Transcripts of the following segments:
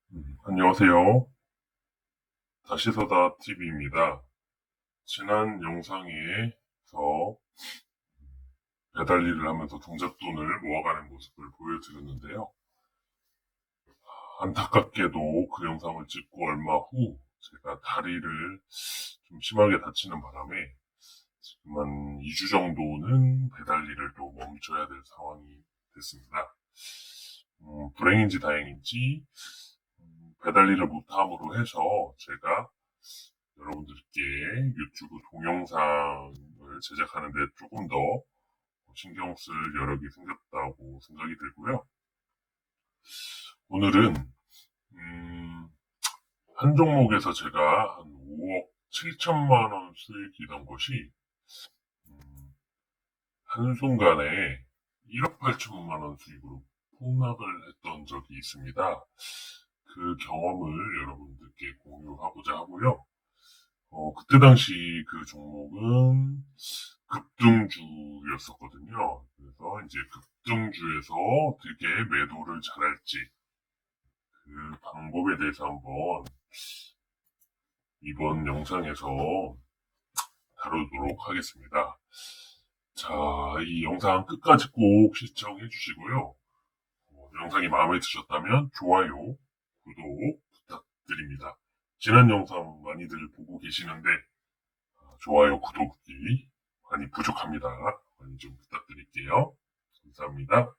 안녕하세요. 다시서다 TV입니다. 지난 영상에서 배달 일을 하면서 종잣돈을 모아가는 모습을 보여드렸는데요. 안타깝게도 그 영상을 찍고 얼마 후 제가 다리를 좀 심하게 다치는 바람에 지금 한 2주 정도는 배달 일을 또 멈춰야 될 상황이 됐습니다. 불행인지 다행인지 배달 일을 못함으로 해서 제가 여러분들께 유튜브 동영상을 제작하는 데 조금 더 신경 쓸 여력이 생겼다고 생각이 들고요. 오늘은 한 종목에서 제가 한 5억 7천만 원 수익이던 것이 한순간에 1억 8천만 원 수익으로 폭락을 했던 적이 있습니다. 그 경험을 여러분들께 공유하고자 하고요. 그때 당시 그 종목은 급등주였었거든요. 그래서 이제 급등주에서 어떻게 매도를 잘할지 그 방법에 대해서 한번 이번 영상에서 다루도록 하겠습니다. 자, 이 영상 끝까지 꼭 시청해 주시고요. 영상이 마음에 드셨다면 좋아요, 구독 부탁드립니다. 지난 영상 많이들 보고 계시는데 좋아요, 구독이 많이 부족합니다. 많이 좀 부탁드릴게요. 감사합니다.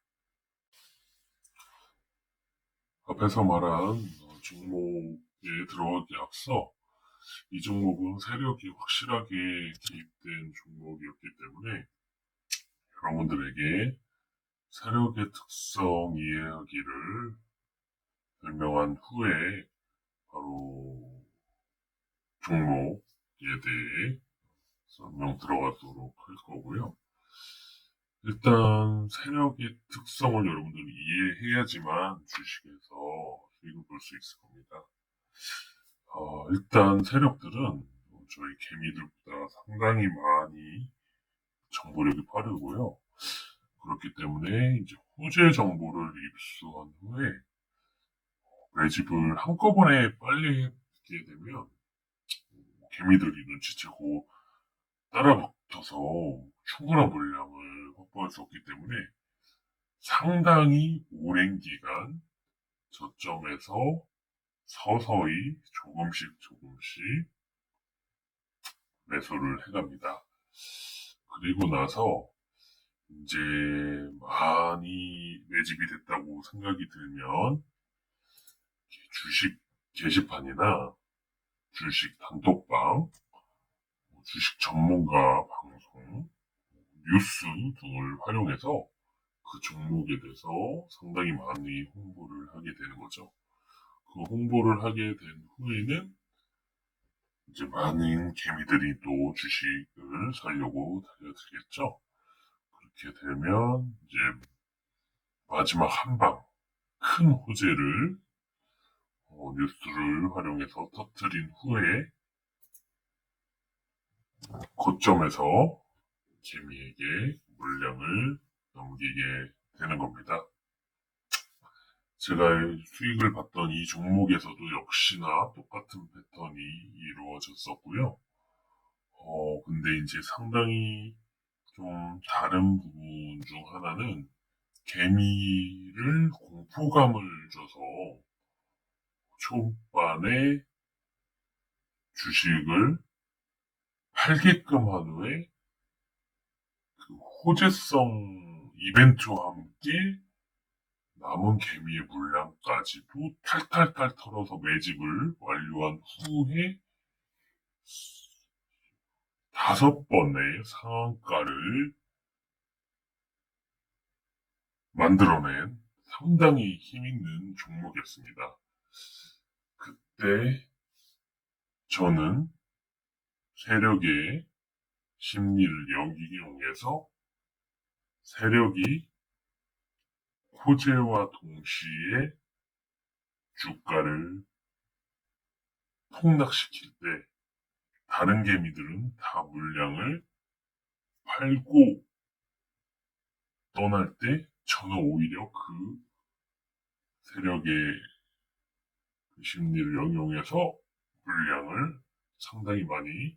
앞에서 말한 종목에 들어가기 앞서 이 종목은 세력이 확실하게 개입된 종목이었기 때문에 여러분들에게 세력의 특성 이해하기를 설명한 후에 바로 종목에 대해 설명 들어가도록 할 거고요. 일단 세력의 특성을 여러분들이 이해해야지만 주식에서 수익을 볼 수 있을 겁니다. 일단 세력들은 저희 개미들보다 상당히 많이 정보력이 빠르고요. 그렇기 때문에 이제 호재 정보를 입수한 후에 매집을 한꺼번에 빨리 하게 되면 개미들이 눈치채고 따라붙어서 충분한 물량을 확보할 수 없기 때문에 상당히 오랜 기간 저점에서 서서히 조금씩 매수를 해갑니다. 그리고 나서 이제 많이 매집이 됐다고 생각이 들면 주식 게시판이나 주식 단톡방, 주식 전문가 방송, 뉴스 등을 활용해서 그 종목에 대해서 상당히 많이 홍보를 하게 되는 거죠. 그 홍보를 하게 된 후에는 이제 많은 개미들이 또 주식을 사려고 달려들겠죠. 그렇게 되면 이제 마지막 한 방, 큰 호재를 뉴스를 활용해서 터뜨린 후에 고점에서 개미에게 물량을 넘기게 되는 겁니다. 제가 수익을 봤던 이 종목에서도 역시나 똑같은 패턴이 이루어졌었고요. 근데 이제 상당히 좀 다른 부분 중 하나는 개미를 공포감을 줘서 초반에 주식을 팔게끔 한 후에 그 호재성 이벤트와 함께 남은 개미의 물량까지도 탈탈탈 털어서 매집을 완료한 후에 5번의 상한가를 만들어낸 상당히 힘있는 종목이었습니다. 그때 저는 세력의 심리를 이용해서 세력이 호재와 동시에 주가를 폭락시킬 때 다른 개미들은 다 물량을 팔고 떠날 때 저는 오히려 그 세력의 심리를 응용해서 물량을 상당히 많이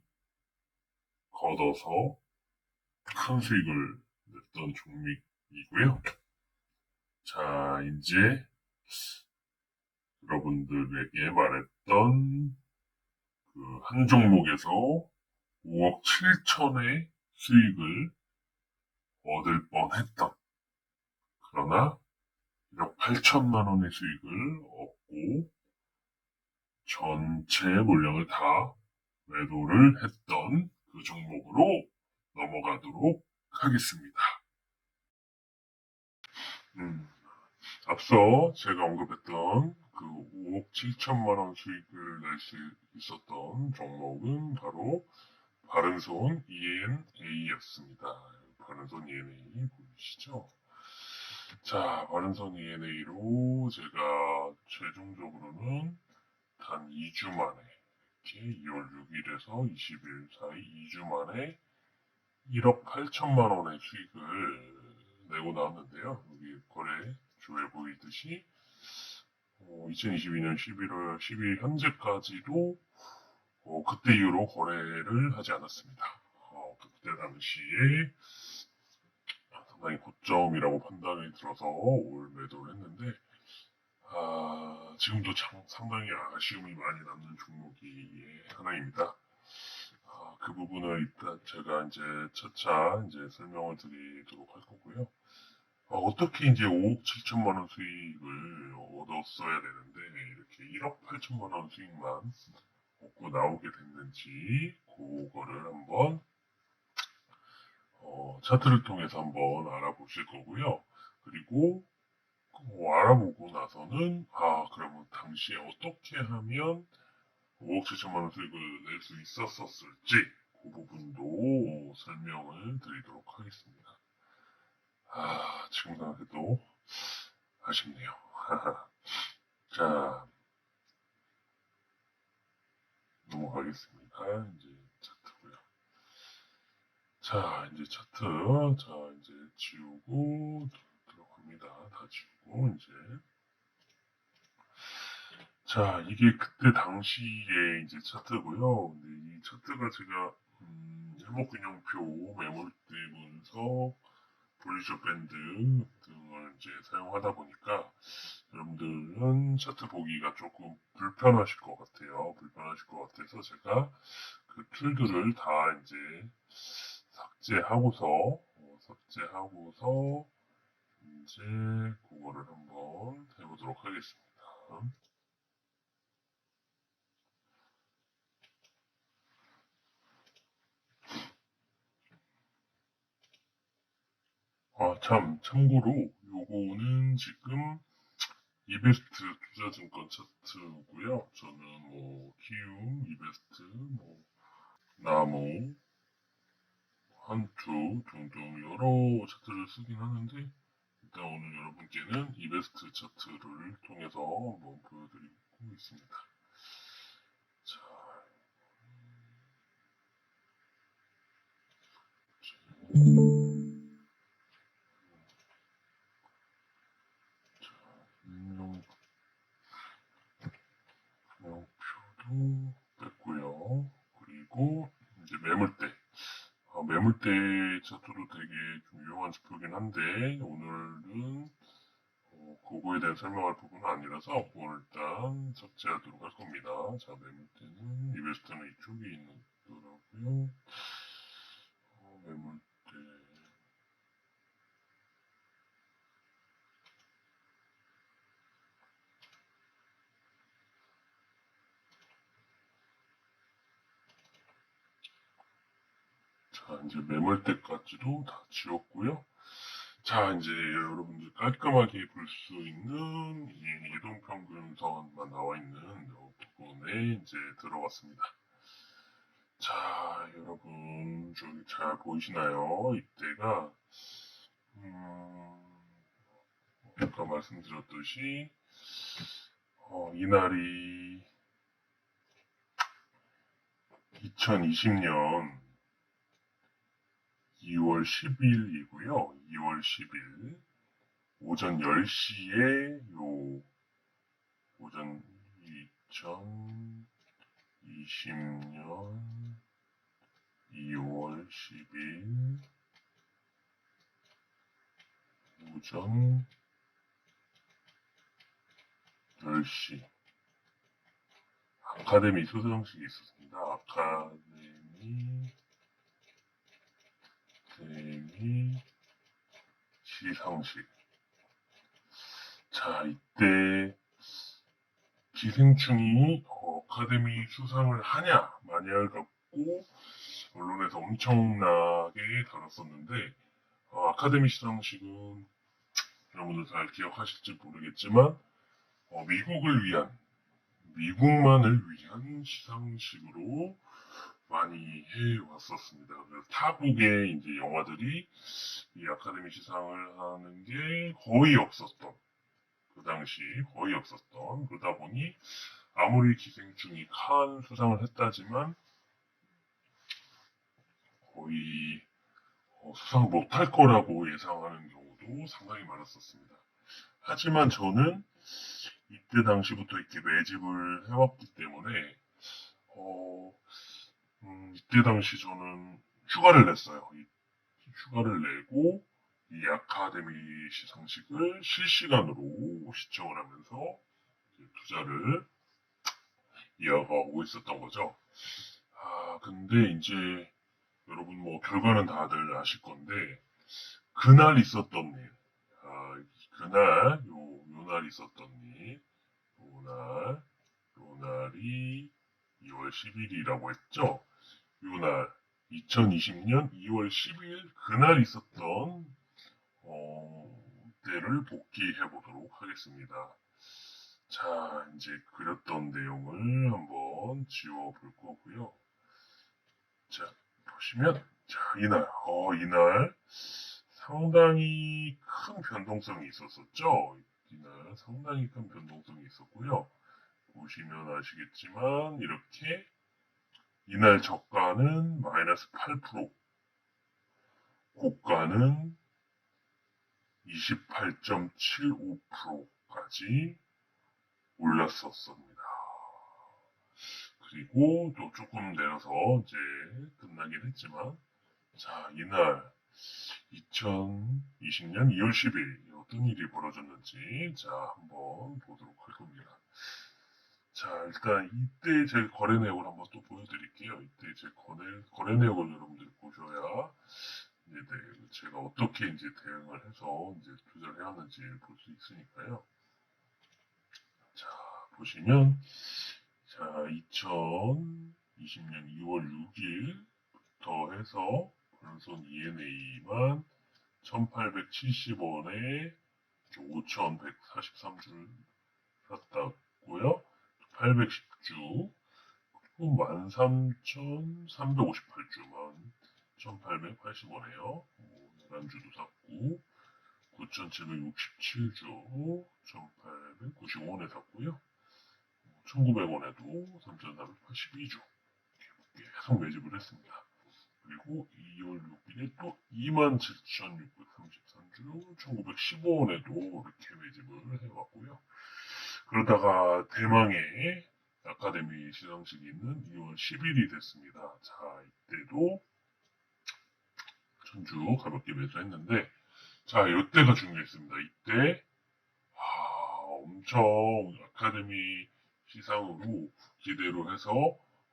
걷어서 큰 수익을 냈던 종목이고요. 자, 이제 여러분들에게 말했던 그 한 종목에서 5억 7천의 수익을 얻을 뻔했던, 그러나 1억 8천만 원의 수익을 얻고 전체 물량을 다 매도를 했던 그 종목으로 넘어가도록 하겠습니다. 앞서 제가 언급했던 그 5억 7천만 원 수익을 낼 수 있었던 종목은 바로 바른손 ENA였습니다. 바른손 ENA 보이시죠? 자, 바른손 ENA로 제가 최종적으로는 단 2주 만에, 이렇게 2월 6일에서 20일 사이 2주 만에 1억 8천만 원의 수익을 내고 나왔는데요. 여기 거래조에 보이듯이 2022년 11월 12일 현재까지도 그때 이후로 거래를 하지 않았습니다. 그때 당시에 상당히 고점이라고 판단이 들어서 올 매도를 했는데 지금도 상당히 아쉬움이 많이 남는 종목이 하나입니다. 그 부분을 일단 제가 이제 차차 이제 설명을 드리도록 할 거고요. 어떻게 이제 5억 7천만 원 수익을 얻었어야 되는데 이렇게 1억 8천만 원 수익만 얻고 나오게 됐는지 그거를 한번 차트를 통해서 한번 알아보실 거고요. 그리고 알아보고 나서는 그러면 당시에 어떻게 하면 5억 7천만 원 수익을 낼 수 있었을지 그 부분도 설명을 드리도록 하겠습니다. 지금 생각해도 아쉽네요. 자, 넘어가겠습니다. 이제 차트고요. 자, 이제 차트. 자, 이제 지우고 들어갑니다. 다 지우고 이제. 자, 이게 그때 당시에 이제 차트고요. 근데 이 차트가 제가 일목균형표, 매물대 분석, 볼리저 밴드 등을 이제 사용하다 보니까 여러분들은 차트 보기가 조금 불편하실 것 같아요. 불편하실 것 같아서 제가 그 툴들을 다 이제 삭제하고서 이제 그거를 한번 해보도록 하겠습니다. 참고로 요거는 지금 이베스트 투자증권 차트고요. 저는 뭐 키움, 이베스트, 뭐 나무, 한투 등등 여러 차트를 쓰긴 하는데 일단 오늘 여러분께는 이베스트 차트를 통해서 한번 보여드리고 있습니다. 자, 명표도 뺐고요. 그리고 이제 매물대. 매물대 차트도 되게 좀 유용한 지표긴 한데 오늘은 그거에 대한 설명할 부분은 아니라서 그걸 일단 삭제하도록 할 겁니다. 자, 매물대는 이베스트는 이쪽에 있더라고요. 매물대. 자, 이제 매물대까지도 다 지웠고요. 자, 이제 여러분들 깔끔하게 볼 수 있는 이 이동평균선만 나와 있는 부분에 이제 들어갔습니다. 자, 여러분 저기 잘 보이시나요? 이때가 아까 말씀드렸듯이 이날이 2020년 2월 10일이고요. 2월 10일 오전 10시에 오전 2020년 2월 10일 오전 10시 아카데미 수상식이 있었습니다. 아카데미 시상식. 자, 이때 기생충이 아카데미 수상을 하냐 마냐를 갖고 언론에서 엄청나게 다뤘었는데 아카데미 시상식은 여러분들 잘 기억하실지 모르겠지만 미국만을 위한 시상식으로 많이 해왔었습니다. 그래서 타국의 이제 영화들이 이 아카데미 시상을 하는 게 거의 없었던, 그 당시 거의 없었던, 그러다 보니 아무리 기생충이 칸 수상을 했다지만 거의 수상 못할 거라고 예상하는 경우도 상당히 많았었습니다. 하지만 저는 이때 당시부터 이렇게 매집을 해왔기 때문에 이때 당시 저는 휴가를 냈어요. 휴가를 내고 이 아카데미 시상식을 실시간으로 시청을 하면서 투자를 이어가고 있었던 거죠. 근데 이제 여러분 뭐 결과는 다들 아실 건데 그날 있었던 일, 요날 있었던 일, 요날이 2월 10일이라고 했죠. 요날 2020년 2월 10일 그날 있었던 때를 복귀해 보도록 하겠습니다. 자, 이제 그렸던 내용을 한번 지워 볼 거고요. 자, 보시면 자, 이날 상당히 큰 변동성이 있었었죠. 이날 상당히 큰 변동성이 있었고요. 보시면 아시겠지만 이렇게 이날 저가는 마이너스 8%, 고가는 28.75%까지 올랐었습니다. 그리고 또 조금 내려서 이제 끝나긴 했지만, 자, 이날 2020년 2월 10일 어떤 일이 벌어졌는지 자 한번 보도록 할 겁니다. 자, 일단 이때 제 거래 내역을 한번 또 보여드릴게요. 이때 제 거래 내역을 여러분들이 보셔야 이제 제가 어떻게 이제 대응을 해서 이제 투자를 해왔는지 볼 수 있으니까요. 자, 보시면 자 2020년 2월 6일부터 해서 본선 ENA만 1870원에 5143줄 샀다고요. 810주, 그리고 13,358주만 1880원에요. 11주도 샀고, 9,767주 1895원에 샀고요. 1,900원에도 3,482주 계속 매집을 했습니다. 그리고 2월 6일에 또 27,633주 1,915원에도 이렇게 매집을 해왔고요. 그러다가 대망의 아카데미 시상식이 있는 2월 10일이 됐습니다. 자, 이때도 전주 가볍게 매수했는데, 자, 이때가 중요했습니다. 이때 엄청 아카데미 시상으로 기대로 해서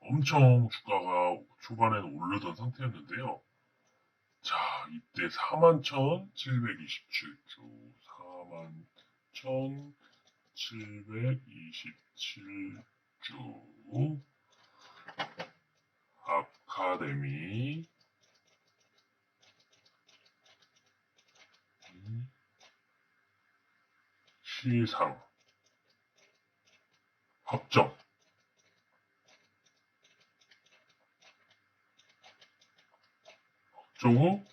엄청 주가가 초반에는 오르던 상태였는데요. 자, 이때 41,727주, 41,727주 아카데미 시상 확정. 확정 후,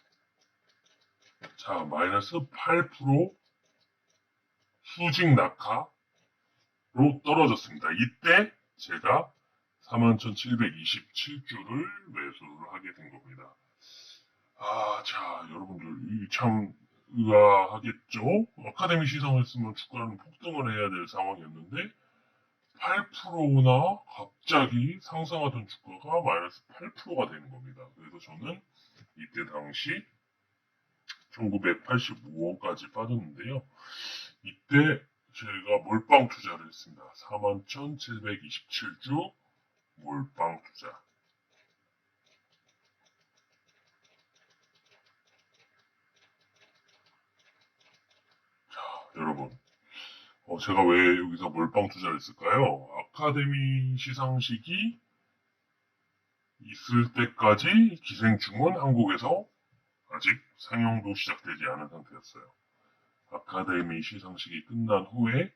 자, 마이너스 8% 수직 낙하로 떨어졌습니다. 이때 제가 41,727주를 매수를 하게 된 겁니다. 자, 여러분들, 참 의아하겠죠? 아카데미 시상을 했으면 주가는 폭등을 해야 될 상황이었는데, 8%나 갑자기 상승하던 주가가 마이너스 8%가 되는 겁니다. 그래서 저는 이때 당시 1985원까지 빠졌는데요. 이때 제가 몰빵 투자를 했습니다. 41,727주 몰빵 투자. 자, 여러분. 제가 왜 여기서 몰빵 투자를 했을까요? 아카데미 시상식이 있을 때까지 기생충은 한국에서 아직 상영도 시작되지 않은 상태였어요. 아카데미 시상식이 끝난 후에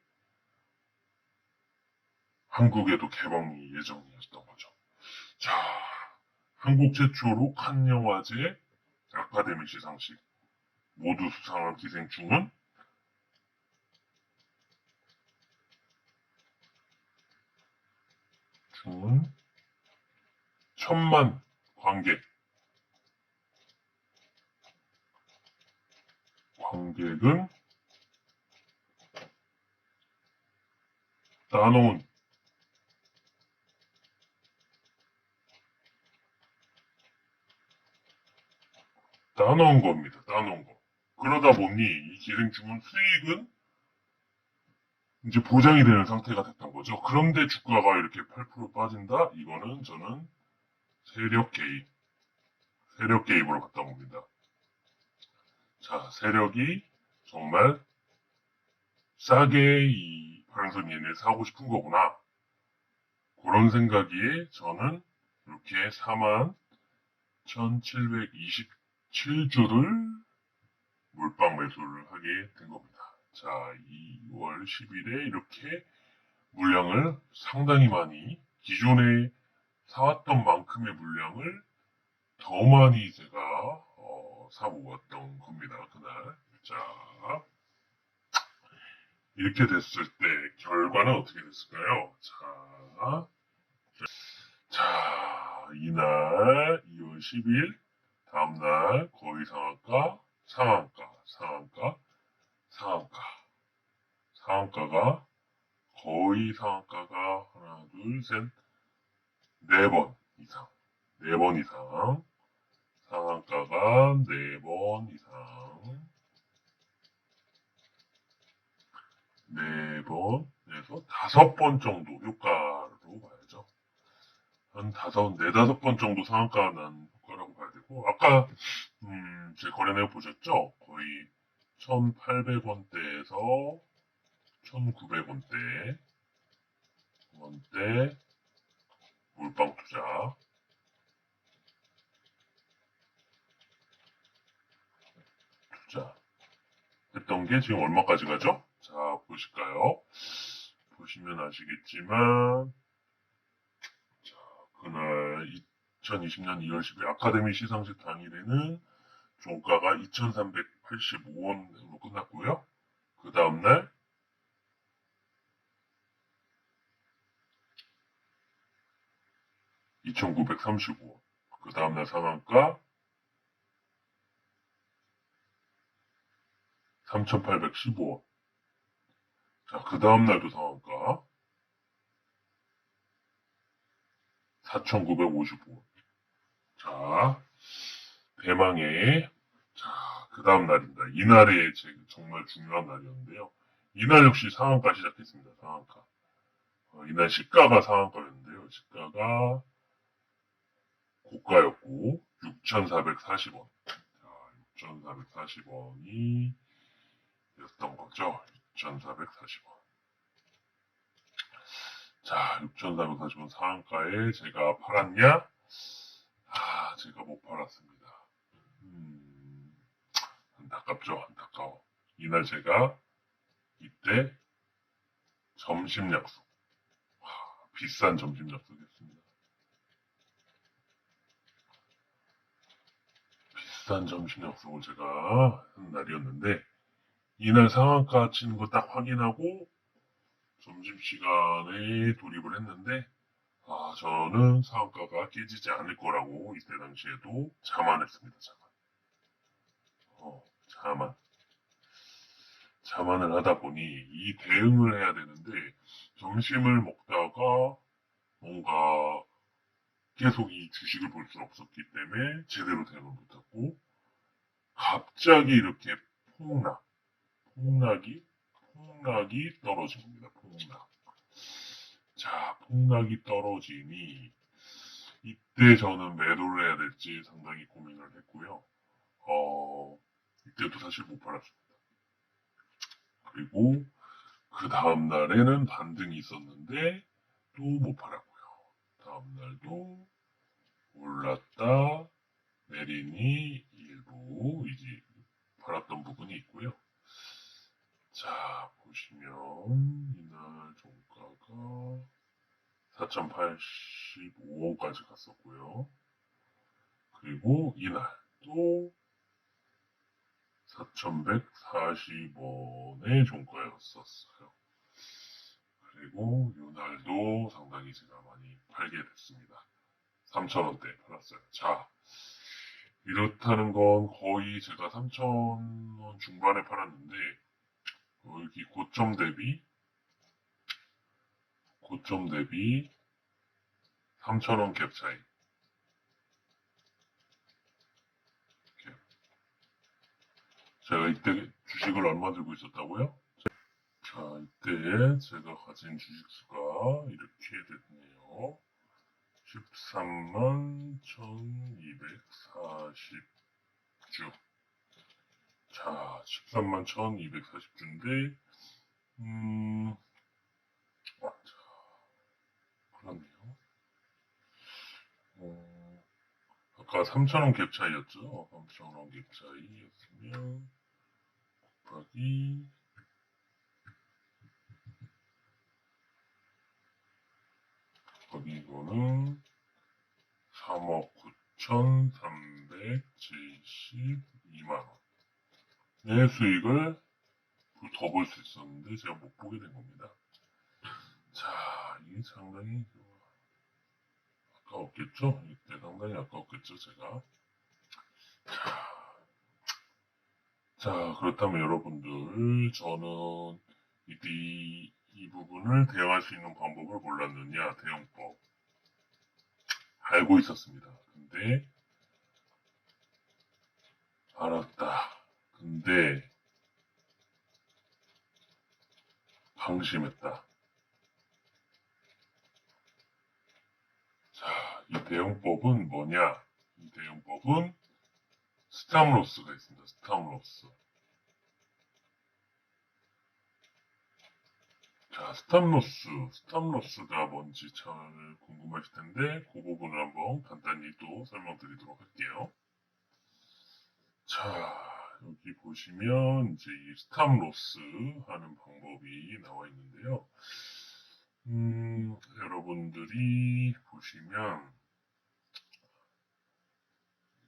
한국에도 개봉이 예정이었던 거죠. 자, 한국 최초로 칸 영화제 아카데미 시상식 모두 수상한 기생충은 1,000만 관객은 따놓은 겁니다. 따놓은 거. 그러다 보니 이 기생충은 수익은 이제 보장이 되는 상태가 됐던 거죠. 그런데 주가가 이렇게 8% 빠진다? 이거는 저는 세력 개입으로 봤던 겁니다. 자, 세력이 정말 싸게 이 파랑선 얘네를 사고 싶은 거구나. 그런 생각에 저는 이렇게 41,727주를 몰빵 매수를 하게 된 겁니다. 자, 2월 10일에 이렇게 물량을 상당히 많이 기존에 사왔던 만큼의 물량을 더 많이 제가 사고 왔던 겁니다. 그날. 자, 이렇게 됐을 때 결과는 어떻게 됐을까요? 이날 2월 10일 다음날 거의 상한가가 거의 상한가가 하나, 둘, 셋, 네 번 이상, 상한가가 네 번 이상, 네 번에서 다섯 번 정도 효과로 봐야죠. 한 네다섯 번 정도 상한가 난 효과라고 봐야 되고, 아까, 제 거래 내역 보셨죠? 거의 1,800원대에서 1,900원대, 몰빵 투자 했던 게 지금 얼마까지 가죠? 자, 보실까요? 보시면 아시겠지만, 자, 그날 2020년 2월 10일 아카데미 시상식 당일에는 종가가 2,385원으로 끝났고요. 그 다음날 2,935원. 그 다음날 상한가 3,815원. 자, 그 다음날도 상한가 4,955원. 자, 대망의, 자, 그 다음 날입니다. 이날이 정말 중요한 날이었는데요. 이날 역시 상한가 시작했습니다. 상한가. 이날 시가가 상한가였는데요. 시가가 고가였고, 6,440원. 자, 6,440원이 였던 거죠. 6,440원. 자, 6,440원 상한가에 제가 팔았냐? 제가 못 팔았습니다. 안타깝죠, 안타까워. 이날 제가 이때 점심 약속, 비싼 점심 약속이었습니다. 비싼 점심 약속을 제가 한 날이었는데, 이날 상한가 치는 거 딱 확인하고 점심시간에 돌입을 했는데, 저는 상한가가 깨지지 않을 거라고 이때 당시에도 자만했습니다. 자만. 자만을 하다 보니 이 대응을 해야 되는데 점심을 먹다가 있다가 뭔가 계속 이 주식을 볼 수 없었기 때문에 제대로 대응을 못했고, 갑자기 이렇게 폭락이 떨어진 겁니다. 폭락. 자, 폭락이 떨어지니 이때 저는 매도를 해야 될지 상당히 고민을 했고요. 이때도 사실 못 팔았습니다. 그리고 그 다음 날에는 반등이 있었는데 또 못 팔았고요. 다음 날도 올랐다 내리니 일부 이제 팔았던 부분이 있고요. 자, 보시면 이날 종가가 4,085원까지 갔었고요. 그리고 이날 또 4,140원의 종가였었어요. 그리고 이날도 상당히 제가 많이 팔게 됐습니다. 3,000원대 팔았어요. 자, 이렇다는 건 거의 제가 3,000원 중반에 팔았는데, 여기 고점 대비 3,000원 갭 차이. 이렇게. 제가 이때 주식을 얼마 들고 있었다고요? 자, 이때 제가 가진 주식수가 이렇게 됐네요. 13만 1240주. 자, 13만 1240주인데, 자, 그렇네요. 아까 3,000원 갭 차이였죠? 3,000원 갭 차이였으면, 곱하기, 이거는 3억 9,372만원. 내 수익을 더 볼 수 있었는데 제가 못 보게 된 겁니다. 자, 이게 상당히 아까웠겠죠? 이때 상당히 아까웠겠죠, 제가. 자, 그렇다면 여러분들, 저는 이 부분을 대응할 수 있는 방법을 몰랐느냐, 대응법. 알고 있었습니다. 근데, 알았다. 근데, 방심했다. 자, 이 대응법은 뭐냐? 이 대응법은 스탑로스가 있습니다. 스탑로스. 자, 스탑로스가 뭔지 잘 궁금하실 텐데, 그 부분을 한번 간단히 또 설명드리도록 할게요. 자, 여기 보시면 이제 이 스탑로스 하는 방법이 나와 있는데요. 여러분들이 보시면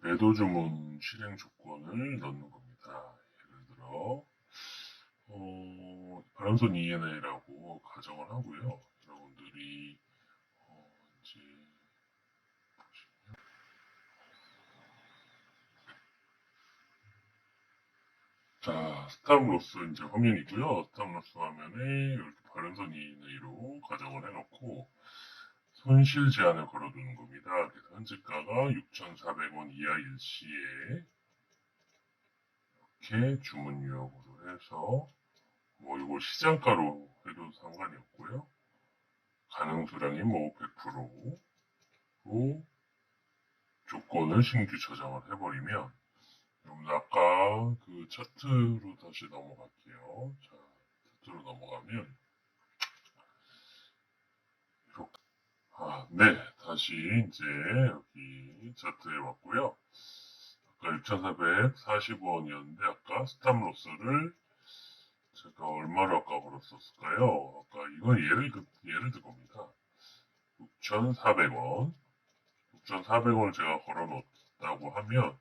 매도 주문 실행 조건을 넣는 겁니다. 예를 들어, 바람선 ENA라고 가정을 하고요. 여러분들이 이제 자, 스탑로스 이제 화면이고요. 스탑로스 화면에 이렇게 바람선 ENA로 가정을 해놓고 손실 제한을 걸어두는 겁니다. 그래서 현재가가 6,400원 이하 일시에 이렇게 주문 유형으로 해서 뭐 이거 시장가로 해도 상관이 없고요. 가능 수량이 뭐 100%로 조건을 신규 저장을 해버리면 여러분들 아까 그 차트로 다시 넘어갈게요. 자, 차트로 넘어가면 이렇게 네, 다시 이제 여기 차트에 왔고요. 아까 6,440원이었는데 아까 스탑로스를 제가 얼마로 아까 걸었었을까요? 아까 이건 예를 들 겁니다. 6,400원. 6,400원을 제가 걸어놓았다고 하면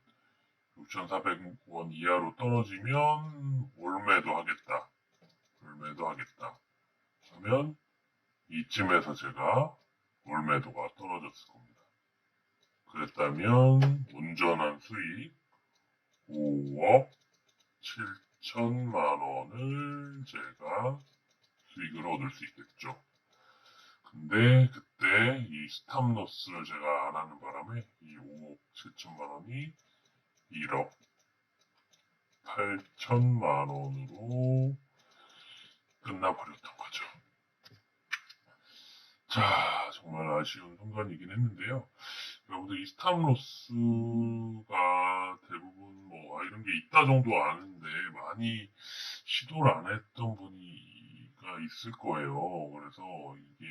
6,400원 이하로 떨어지면 올매도 하겠다. 올매도 하겠다. 하면 이쯤에서 제가 올매도가 떨어졌을 겁니다. 그랬다면 온전한 수익 5억 7천만 원을 제가 수익을 얻을 수 있겠죠. 근데 그때 이 스탑로스를 제가 안 하는 바람에 이 5억 7천만 원이 1억 8천만 원으로 끝나버렸던 거죠. 자, 정말 아쉬운 순간이긴 했는데요. 여러분들 이 스탑로스가 대부분 뭐 이런 게 있다 정도 아는데 많이 시도를 안 했던 분이가 있을 거예요. 그래서 이게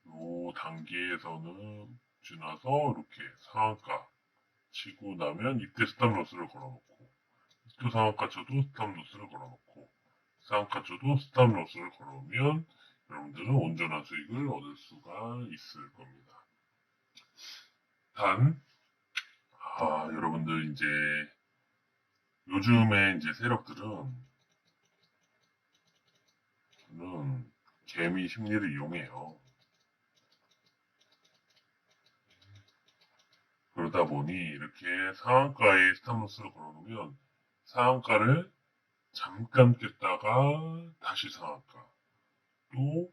요 단계에서는 지나서 이렇게 상한가 치고 나면 이때 스탑로스를 걸어놓고 또 상한가 쳐도 스탑로스를 걸어놓고 상한가 쳐도 스탑로스를 걸어놓으면 여러분들은 온전한 수익을 얻을 수가 있을 겁니다. 단, 여러분들 이제 요즘에 이제 세력들은 개미 심리를 이용해요. 그러다 보니 이렇게 상한가에 스탑로스를 걸어놓으면 상한가를 잠깐 깼다가 다시 상한가, 또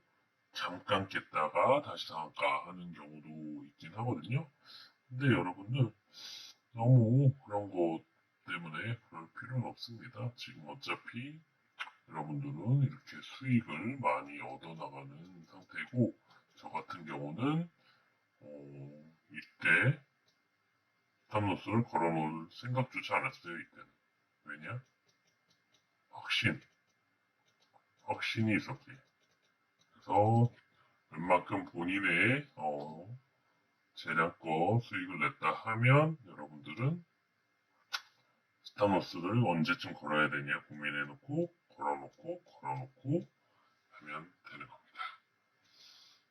잠깐 깼다가 다시 상한가 하는 경우도 있긴 하거든요. 근데 여러분들 너무 그런 것 때문에 그럴 필요는 없습니다. 지금 어차피 여러분들은 이렇게 수익을 많이 얻어나가는 상태고, 저 같은 경우는 이때 스탑로스를 걸어놓을 생각조차 않았어요. 이때는. 왜냐? 확신이 있었기에. 그래서 웬만큼 본인의 재량껏 수익을 냈다 하면 여러분들은 스탑로스를 언제쯤 걸어야 되냐 고민해놓고 걸어놓고 하면 되는 겁니다.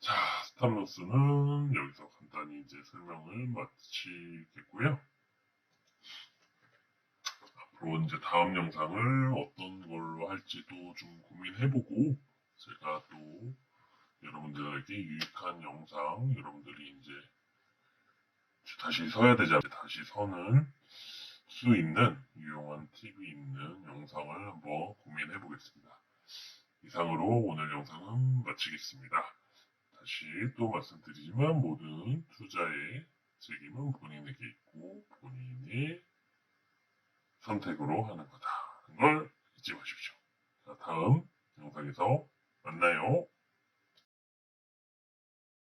자, 스탑로스는 여기서 간단히 이제 설명을 마치겠고요. 앞으로 이제 다음 영상을 어떤 걸로 할지도 좀 고민해보고 제가 또 여러분들에게 유익한 영상, 여러분들이 이제 다시 서야 되지 않게 다시 서는 수 있는 유용한 팁이 있는 영상을 한번 고민해 보겠습니다. 이상으로 오늘 영상은 마치겠습니다. 다시 또 말씀드리지만 모든 투자의 책임은 본인에게 있고 본인의 선택으로 하는 거다. 걸 잊지 마십시오. 자, 다음 영상에서 만나요.